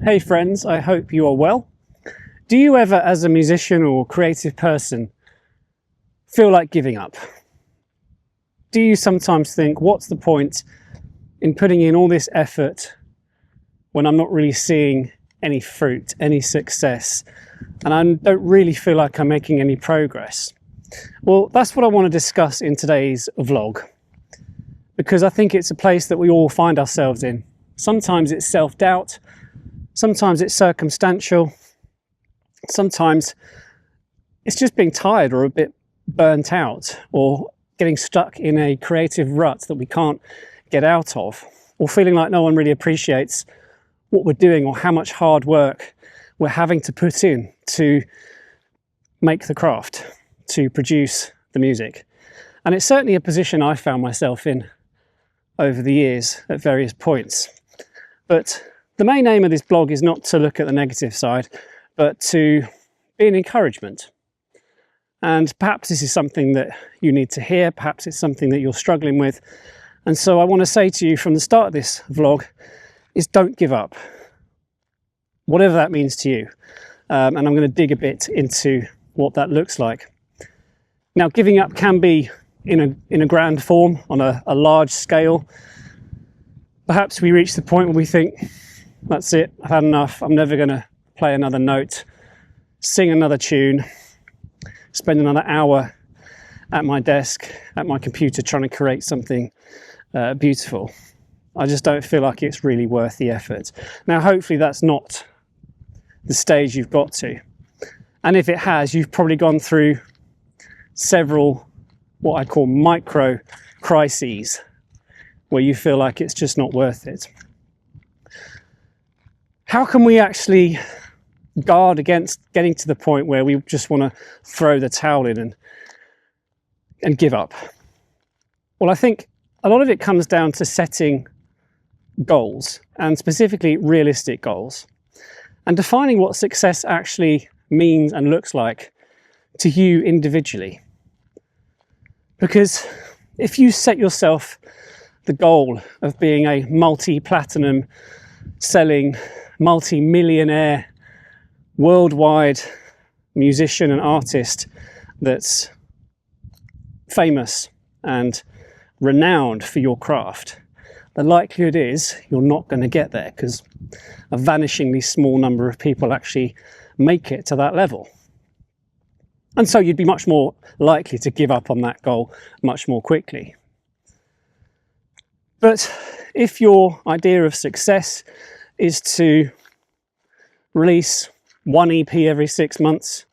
Hey friends, I hope you are well. Do you ever, as a musician or creative person, feel like giving up? Do you sometimes think, what's the point in putting in all this effort when I'm not really seeing any fruit, any success, and I don't really feel like I'm making any progress? Well, that's what I want to discuss in today's vlog, because I think it's a place that we all find ourselves in. Sometimes it's self-doubt, sometimes it's circumstantial, sometimes it's just being tired or a bit burnt out or getting stuck in a creative rut that we can't get out of, or feeling like no one really appreciates what we're doing or how much hard work we're having to put in to make the craft, to produce the music. And it's certainly a position I found myself in over the years at various points. But the main aim of this blog is not to look at the negative side, but to be an encouragement. And perhaps this is something that you need to hear, perhaps it's something that you're struggling with. And so I want to say to you from the start of this vlog is don't give up, whatever that means to you. And I'm going to dig a bit into what that looks like. Now, giving up can be in a grand form, on a large scale. Perhaps we reach the point where we think, that's it, I've had enough, I'm never going to play another note, sing another tune, spend another hour at my desk, at my computer, trying to create something beautiful. I just don't feel like it's really worth the effort. Now, hopefully that's not the stage you've got to. And if it has, you've probably gone through several, what I call micro crises, where you feel like it's just not worth it. How can we actually guard against getting to the point where we just want to throw the towel in and give up? Well, I think a lot of it comes down to setting goals, and specifically realistic goals, and defining what success actually means and looks like to you individually. Because if you set yourself the goal of being a multi-platinum selling, multi-millionaire worldwide musician and artist that's famous and renowned for your craft, the likelihood is you're not going to get there, because a vanishingly small number of people actually make it to that level. And so you'd be much more likely to give up on that goal much more quickly. But if your idea of success is to release one EP every 6 months,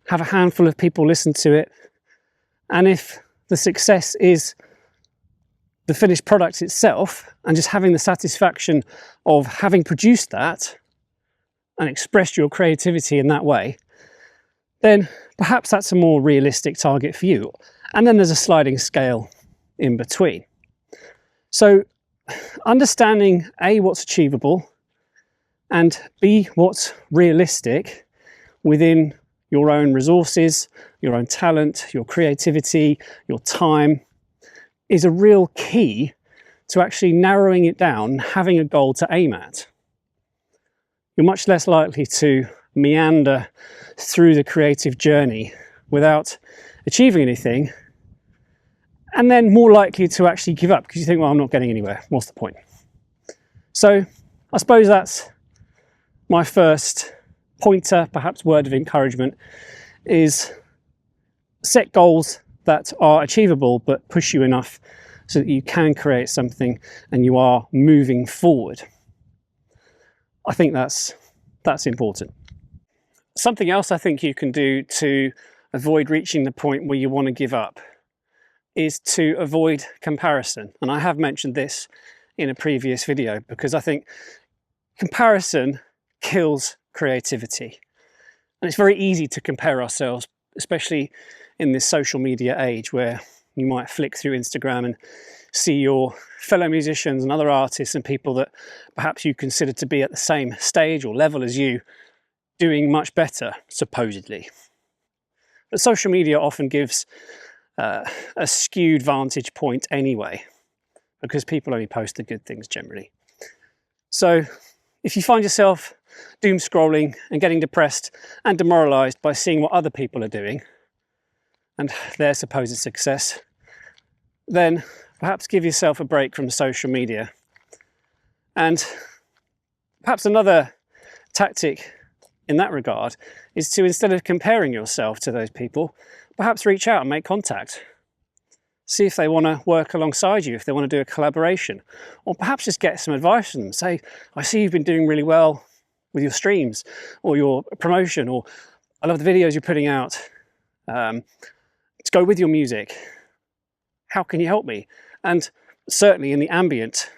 have a handful of people listen to it, and if the success is the finished product itself and just having the satisfaction of having produced that and expressed your creativity in that way, then perhaps that's a more realistic target for you. And then there's a sliding scale in between. So understanding A, what's achievable, and B, what's realistic within your own resources, your own talent, your creativity, your time, is a real key to actually narrowing it down, having a goal to aim at. You're much less likely to meander through the creative journey without achieving anything, and then more likely to actually give up because you think, well, I'm not getting anywhere, what's the point? So I suppose that's my first pointer, perhaps word of encouragement, is set goals that are achievable but push you enough so that you can create something and you are moving forward. I think that's important. Something else I think you can do to avoid reaching the point where you want to give up is to avoid comparison. And I have mentioned this in a previous video because I think comparison kills creativity. And it's very easy to compare ourselves, especially in this social media age where you might flick through Instagram and see your fellow musicians and other artists and people that perhaps you consider to be at the same stage or level as you doing much better, supposedly. But social media often gives a skewed vantage point anyway, because people only post the good things generally. So If you find yourself doom scrolling and getting depressed and demoralized by seeing what other people are doing and their supposed success, then perhaps give yourself a break from social media. And perhaps another tactic in that regard is to, instead of comparing yourself to those people, perhaps reach out and make contact. See if they want to work alongside you, if they want to do a collaboration, or perhaps just get some advice from them. Say, I see you've been doing really well with your streams or your promotion, or I love the videos you're putting out. Let's go with your music. How can you help me? And certainly in the ambient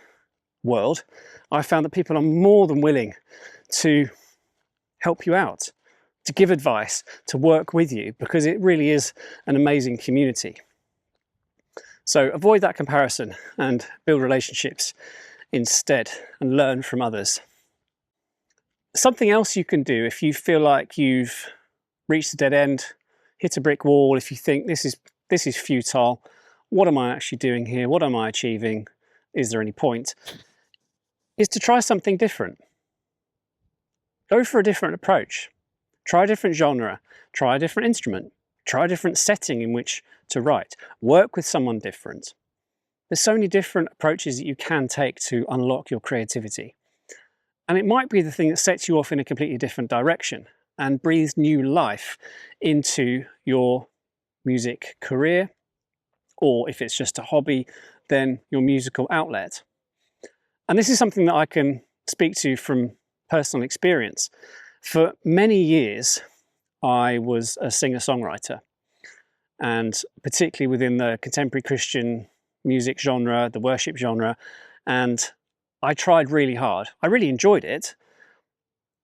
world, I found that people are more than willing to help you out, to give advice, to work with you, because it really is an amazing community. So avoid that comparison and build relationships instead and learn from others. Something else you can do if you feel like you've reached a dead end, hit a brick wall, if you think this is futile, what am I actually doing here? What am I achieving? Is there any point? Is to try something different. Go for a different approach. Try a different genre. Try a different instrument. Try a different setting in which to write. Work with someone different. There's so many different approaches that you can take to unlock your creativity. And it might be the thing that sets you off in a completely different direction and breathes new life into your music career, or if it's just a hobby, then your musical outlet. And this is something that I can speak to from personal experience. For many years, I was a singer-songwriter, and particularly within the contemporary Christian music genre, the worship genre, and I tried really hard. I really enjoyed it,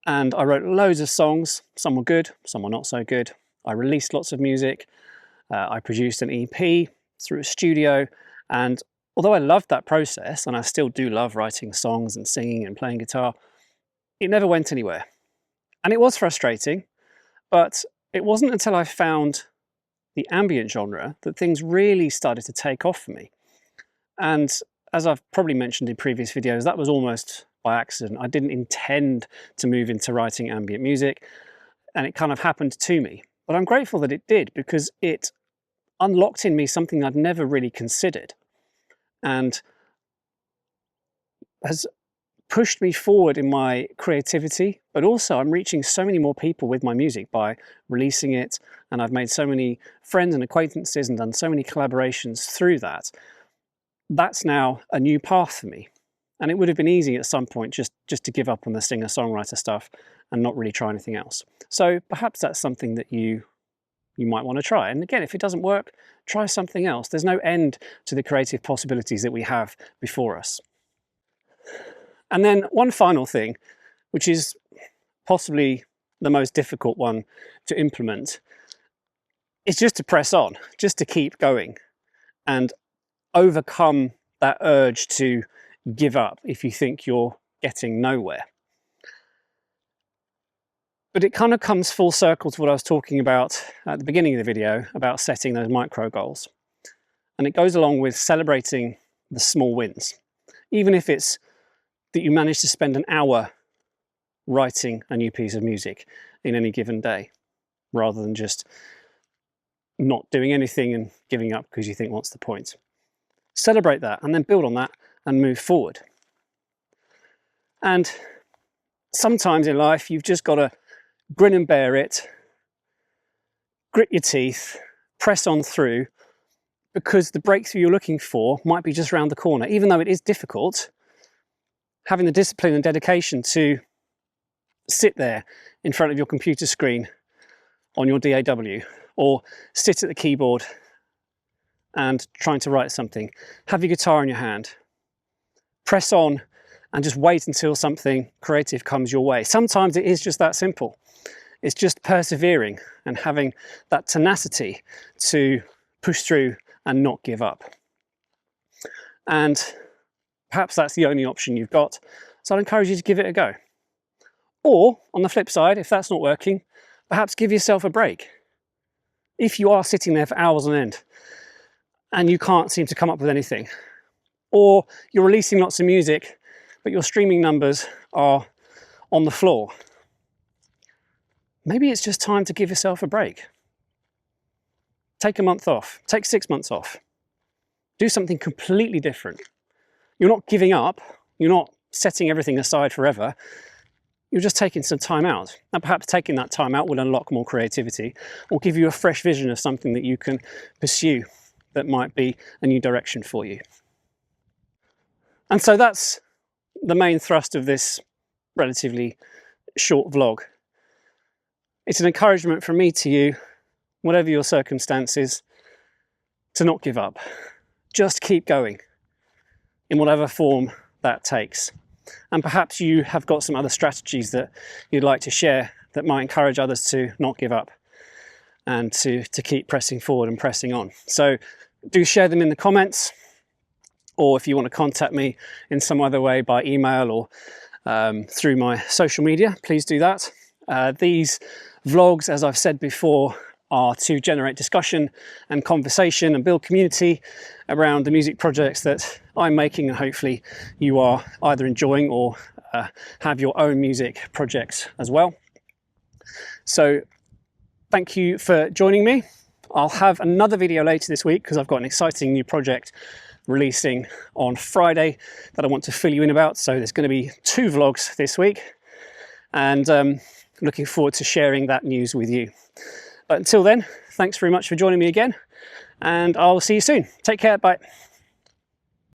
and I wrote loads of songs. Some were good, some were not so good. I released lots of music. I produced an EP through a studio, and although I loved that process, and I still do love writing songs and singing and playing guitar, it never went anywhere. And it was frustrating, but it wasn't until I found the ambient genre that things really started to take off for me. And as I've probably mentioned in previous videos, that was almost by accident. I didn't intend to move into writing ambient music, and it kind of happened to me. But I'm grateful that it did, because it unlocked in me something I'd never really considered, and has pushed me forward in my creativity. But also I'm reaching so many more people with my music by releasing it, and I've made so many friends and acquaintances and done so many collaborations through that. That's now a new path for me. And it would have been easy at some point just to give up on the singer-songwriter stuff and not really try anything else. So perhaps that's something that you might want to try. And again, if it doesn't work, try something else. There's no end to the creative possibilities that we have before us. And then one final thing, which is possibly the most difficult one to implement, is just to press on, just to keep going and overcome that urge to give up if you think you're getting nowhere. But it kind of comes full circle to what I was talking about at the beginning of the video about setting those micro goals. And it goes along with celebrating the small wins, even if it's that you manage to spend an hour writing a new piece of music in any given day, rather than just not doing anything and giving up because you think, what's the point? Celebrate that and then build on that and move forward. And sometimes in life, you've just got to grin and bear it, grit your teeth, press on through, because the breakthrough you're looking for might be just around the corner. Even though it is difficult, having the discipline and dedication to sit there in front of your computer screen on your DAW, or sit at the keyboard and trying to write something, have your guitar in your hand, press on and just wait until something creative comes your way. Sometimes it is just that simple. It's just persevering and having that tenacity to push through and not give up. And perhaps that's the only option you've got, so I'd encourage you to give it a go. Or, on the flip side, if that's not working, perhaps give yourself a break. If you are sitting there for hours on end and you can't seem to come up with anything, or you're releasing lots of music but your streaming numbers are on the floor. Maybe it's just time to give yourself a break. Take a month off, take 6 months off. Do something completely different. You're not giving up, you're not setting everything aside forever. You're just taking some time out. And perhaps taking that time out will unlock more creativity or give you a fresh vision of something that you can pursue that might be a new direction for you. And so that's the main thrust of this relatively short vlog. It's an encouragement from me to you, whatever your circumstances, to not give up. Just keep going in whatever form that takes. And perhaps you have got some other strategies that you'd like to share that might encourage others to not give up and to keep pressing forward and pressing on. So do share them in the comments, or if you want to contact me in some other way by email or through my social media, please do that. These vlogs, as I've said before, are to generate discussion and conversation and build community around the music projects that I'm making, and hopefully you are either enjoying or have your own music projects as well. So thank you for joining me. I'll have another video later this week because I've got an exciting new project releasing on Friday that I want to fill you in about. So there's going to be 2 vlogs this week, and looking forward to sharing that news with you. But until then, thanks very much for joining me again, and I'll see you soon. Take care, bye.